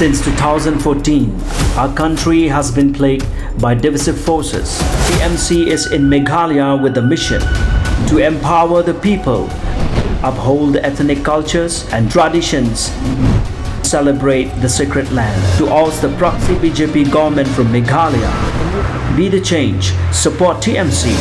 Since 2014, our country has been plagued by divisive forces. TMC is in Meghalaya with a mission to empower the people, uphold ethnic cultures and traditions, celebrate the sacred land. To oust the proxy BJP government from Meghalaya, be the change, support TMC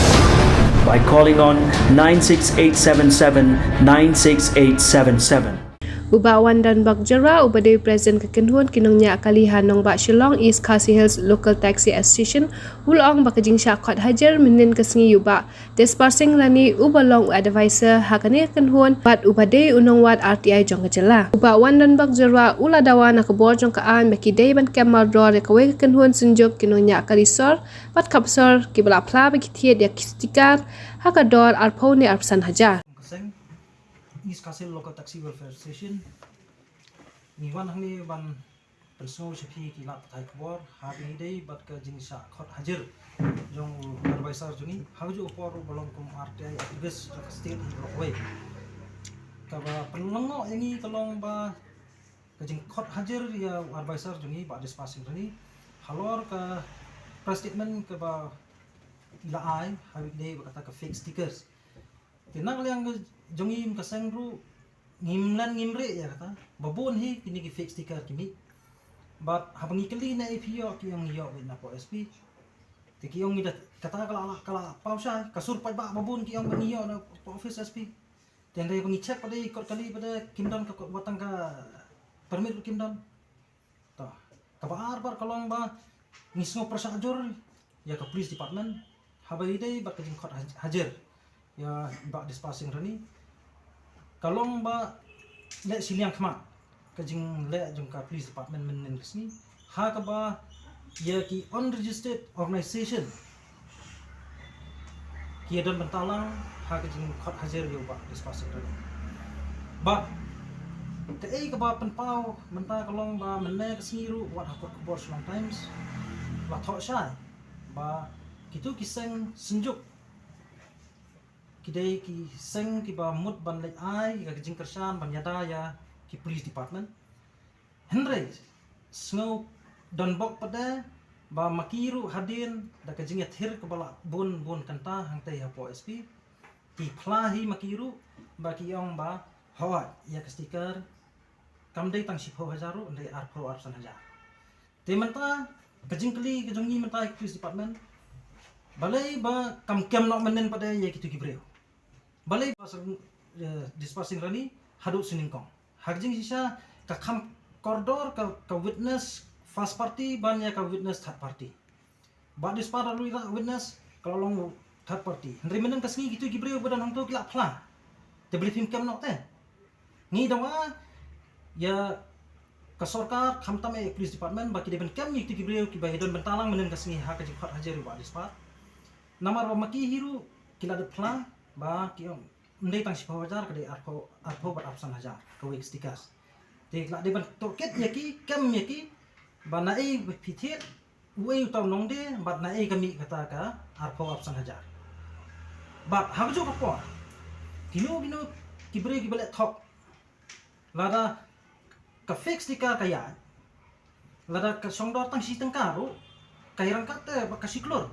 by calling on 96877 96877. Ubawan dan Bakjara ubadai Presiden Kekenhuan kinongnya kalihan nong Bak Shillong East Khasi Hills Local Taxi Association ulong bakajing syakot hajar menin kesengi ubak Desparsing rani ubalong advisor hakane Kekenhuan bat ubadai unong wat RTI jong kejela. Ubawan dan Bakjara uladawa nakabor jong kaan mekidai ban kemal dro rekawe Kekenhuan senjuk kinongnya kalisor bat kapsor kibala pla bekitiet ya kistikar hakador arpau ne arpsan hajar. East Khasi Local Taxi Welfare Association ni wan hangni ban penso sepi kilat thai khobor habi dei bat ka jinsa khot hajar jong advisor jungi haju upor bolong kum RTI activist jong state lokwe ka ba penlengo yangi tolong ba ka jing khot hajar ya advisor jungi ba dispasing ni halor ka press statement ka ba ila ai habi dei ba kata ka fake stickers tinang liang jongim kaseng ru ngimlan ngimre ya kata babon hi kini ki fake sticker kimi but habangi kali na APO ki yang yo na po SP ti ki yang ida kata kala pausa kasur pa ba babon ki yang bangiyo na po office SP dan dai bangi check pada ikut kali pada kimdon ka watang ka permit kimdon ta kabar bar kalong ba ngisno persajur ya ka police department habai dai ba kajing khot hajar ya ba dispasing rani kalong ba le siliang khma kajing le jong ka police department men sini ha ka ba ya ki unregistered organization ki don bentalang ha kajing khot hajar yo ba dispasing rani ba te ei ka ba penpau menta kalong ba menne kesini ru wat hakot kebor long times la thok shai ba kitu kiseng senjuk kidai ki seng ki ba mut ban lek ai ka jing kersan ban yada ya ki police department henry snow don bok pada ba makiru hadin da ka jing thir ka bala bon kanta hang tai ha po SP ki plahi makiru ba ki yong ba hawat ya ka sticker kam dei tang sipo hajaru ndai arpo arsan hajar te menta ka jing kli ka jongi menta police department balai ba kam kem nok menen pada ya kitu ki breu balai dispasing rani haduk siningkong hagjing sisa ka kham koridor ka witness first party ban ya ka witness third party ba dispar lalu ira witness kalau long third party henry menen kasngi gitu gibreu badan hang tu kila phla te beli film kem nok te ngi dawa ya ka sarkar kham tam police department ba ki deben kem gitu gibreu ki ba hedon bentalang menen kasngi ha ka jikhat hajar ba dispar namar ba maki hiru kila de phla ba ki ong ndai tang sipa hajar ka de arpo bat apsan hajar ka week stickers te la de ban toket yaki kem yaki ba na ei pithet wei taw nong de bat na ei kami kata ka arpo apsan hajar ba hagjo ka po kino kibre ki bale thok lada ka fake sticker kaya lada ka songdor tang si tengka ro kairang kate ba kasiklor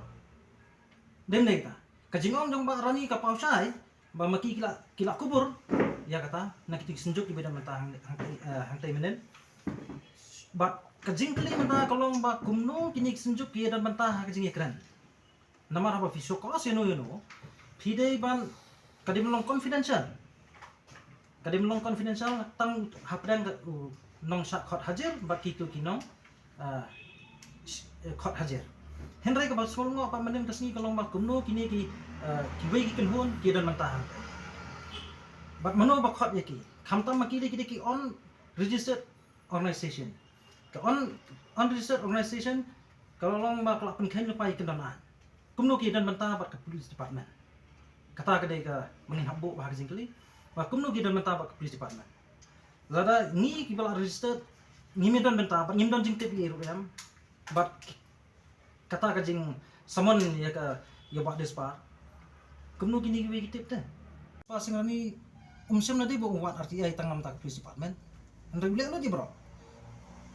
dem dei ta kajingong jong ba rani ka pausai ba maki kila kubur ya kata nak kitu senjuk di beda mata hang tai menen ba kajing kali mata kolong ba kumno kini senjuk ki dan mata kajing ekran namar ba fiso ko seno yono pidei ban kadim long confidential tang hapdan nong sak khot hajar ba kitu kinong khot hajar henry ka ba smol ngo pa menen kasni kalong ba kumno kini ki kiwei ki kenhon ki dan mantahang bat mano ba khot yaki khamtam maki de ki on registered organization ka on unregistered organization kalong ba kelak penkhen lupai kendonan kumno ki dan mantah bat ka police department kata ka de ka mengin habbo ba jingkli ba kumno ki dan mantah bat ka police department lada ni ki bala registered ngimi dan mantah bat ngim don jingtep li ram bat kata ka jing samon ya ka ya ba despa kumno kini ki kitip te pasing ani umsem na di bo wat RTI tangam tak police department andre bile lo di bro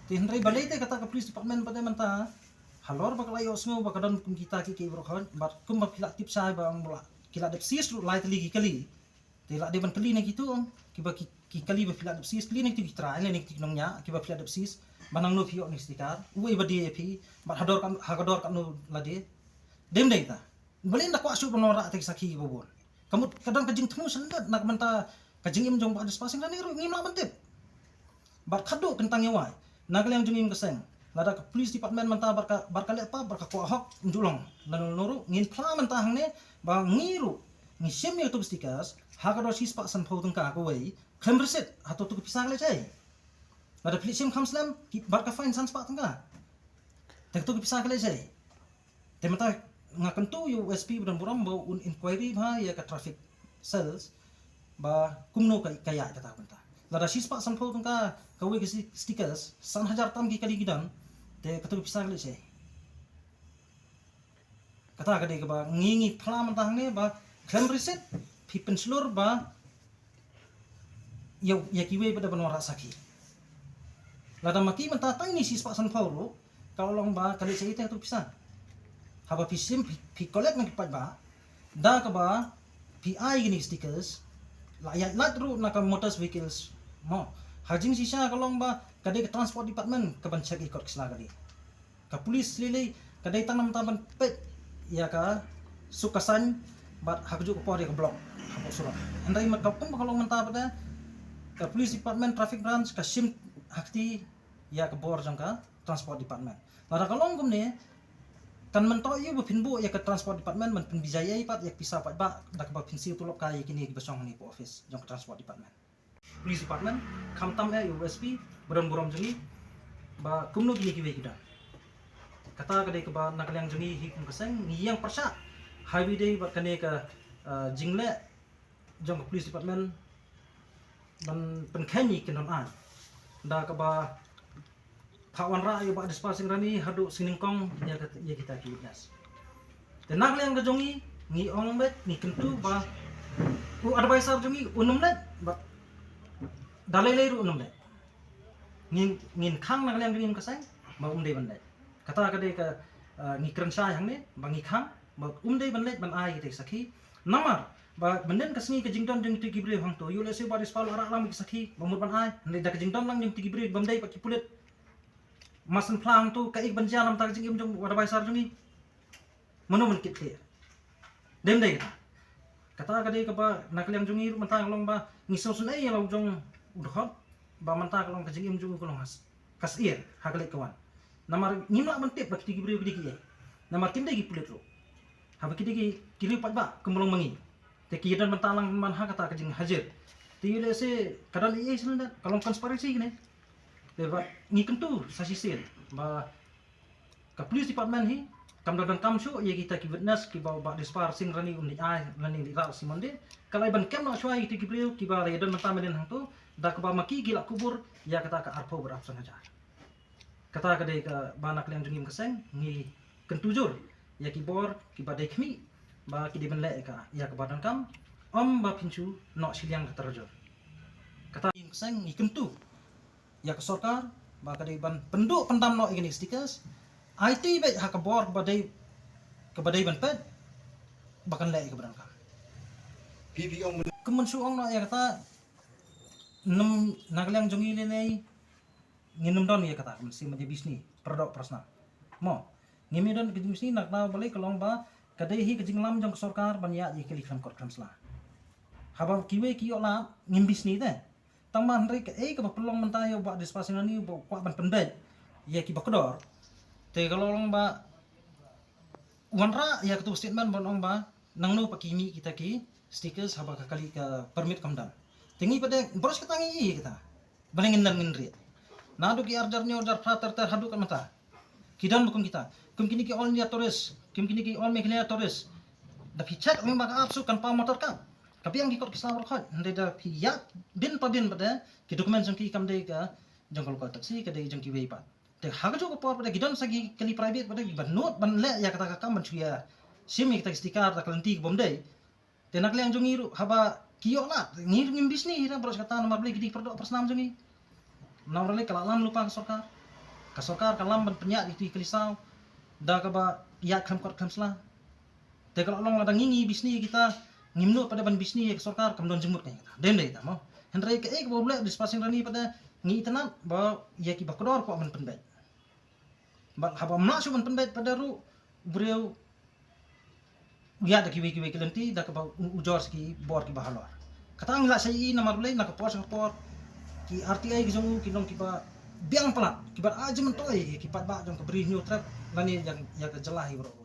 Ti hendrai balai te kata ke police department pada menta halor bak layo sngo bak don kum kita ki brokon bat kum bak pilak tip sai bang mula kila dep sis lu lai teli kali te la de ban kali ne gitu ki bak ki kali bak pilak dep sis kali ne ti tra ne ti nongnya ki bak pilak dep sis banang no pio ni stikar uwe badi pi bat hador kan no lade dem dei ta balai nak wasu penora te saki bobon kamu kadang kajing temu sendat nak menta kajing im jong ba des pasing ni ru ngim la mentep bat khado kentang yawai nagal yang jengim keseng lada ke police department menta barkale apa barka ko hok njulong nan noru ngin pla menta hangne ba ngiru ngi sem yo tub stickers haga do sis pak san phau tungka ko wei khem reset hato tu pisang le chai lada police sem kham slam barka fine san pak tungka tek tu pisang le chai te menta ngakan tu USP dan buram ba un inquiry ba ya ka traffic cells ba kumno kaya kata menta lada sis pak san phau tungka kawe ke stickers 1,000 tam ki kali gidan te katu pisang le se kata ka de ba ngingi phla mentang ne ba claim reset pi penslur ba ya kiwe pada benora saki lada maki menta tang ni sis pak san pauro kalau long ba kali se itu pisang haba pi sim pi collect nak pat ba da ka ba pi ai gini stickers la ru nak motors vehicles mo hajing sisa kalong ba kadai ke transport department ke ban check ikut kesla kali ka polis lili kadai tanam taban pet ya ka sukasan bat hakju ko pori ke blok hapok surat andai mak kapung kalong menta pada ka polis department traffic branch ka sim hakti ya ke bor jang ka transport department lada kalong kumne kan mento yu bepinbu ya ke transport department men bijaya pat ya pisah pat ba dak ba pinsil tulok kai kini ke besong ni po office jang ke transport department police department kam tam USP buram jengi ba kumno gini kiwe kita kata kadai ke ba nak yang jengi hi kum keseng ni yang persa highway day ba kane ke jingle jong police department ban penkhani kenon an da ke ba kawan ra yo ba dispasing rani hadu siningkong ya kita ki witness dan nak yang jongi ni ong bet ni kentu ba advisor jongi unum let ba dalai leru unum le ngin khang nak yang ngin kasai ba dei ban le kata ka de ka ni krensha yang ne bangi khang ba dei ban le ban ai te sakhi namar ba benden kasni ke jingdon jeng ti gibre hang to yule se ba dispal ara lam ki sakhi bamur ban ai ne da ke jingdon lang jeng ti gibre bam dei pa ki pulit masan plang tu ka ik ban jalam ta jing im jong wada bai sar jungi mano man kit clear dem dei kata ka de ka ba nak yang jungi mentang long ba ngiso sun ai long jong udhot ba manta kalong kajing im jugu kalong has kasir hagalik kawan namar ngimla mentip ba kitigi beri kidigi namar tinde gi pulit ro haba kidigi kili pat ba kemulong mangi te kidan mentalang man ha kata kajing hajar te yule se kadal ie sendat kalong konspirasi gini te ba ngikentu sasisir ba ka police department hi kam dan kam shu ye kita ki witness ki ba dispar sing rani undi ai rani di ra simonde kalai ban kem no shwai ki beri ki ba redan mentamen hang tu da ka ba maki gila kubur ya kata ka arpo berap sengaja kata ka de ka banak yang jungim keseng ngi kentujur ya ki bor ki ba de khmi ba ki de ban le ka ya ka badan kam om ba pinchu no silyang ka terjur kata yang keseng ngi kentu ya ka sorkar ba ka de ban penduk pendam no igni stickers IT be ha ka bor ba de ban pet bakan le ka badan kam pipi ong kemen su ong no ya kata nem naglang jongi le nei nginum don ya kata si maje bisni produk prasna mo ngimi don kejing bisni nak na balik kalong ba kadai hi kejing lam jong sarkar banya ye keli kham kot khamsla haba kiwe ki ola ngim bisni te tang man rek ka ba pelong mentayo ba dispasing ni ba kwa ban pendet ye ki ba kedor te kalong ba wanra ya ketu statement bon ong ba nangno pakimi kita ki stickers haba ka kali ka permit kamdam tinggi pada boros kita ngi kita balengin dan ngindri nadu ki arjar frater ter hadu kan mata kidan bukum kita kum kini ki all India tourist kum kini ki all Meghalaya tourist da pichat mi maka absu kan pa motor kan tapi yang ikut kisah rokat ndai da ya din pada ki dokumen jang ki kam dei ka jangkol ko taksi ka dei jang ki wei pa te haga jo ko pada kidan sagi kali private pada ban not ban le ya kata ka ban chuya simi kita stikar ta kalanti bom dei te nak le yang jongiru haba kiyo lah ngir ngim bisni hira boros kata nomor beli gidi produk persnam jungi nomor le kalalam lupa ke sorkar Kasorkar kalam ban penyak itu kelisau dah ka ba ya kham kot kham sla te kalau long ada ngingi bisni kita ngimnu pada ban bisni ya kasorkar kam don jemut kay den dei ta mo hendrai ke ek boleh dispasing rani pada ngi tanam ba ya ki ba kodor ko ban penbet ba haba mna su ban penbet pada ru breu ya da kiwi kelenti da ka ba ujor ski bor ki ba halor kata ngila sai na marulai na ka por ki RTI ki jong ki long ki ba biang pelat kibat aja mentoi kipat ba jong ke beri new trap lani yang ke jelahi bro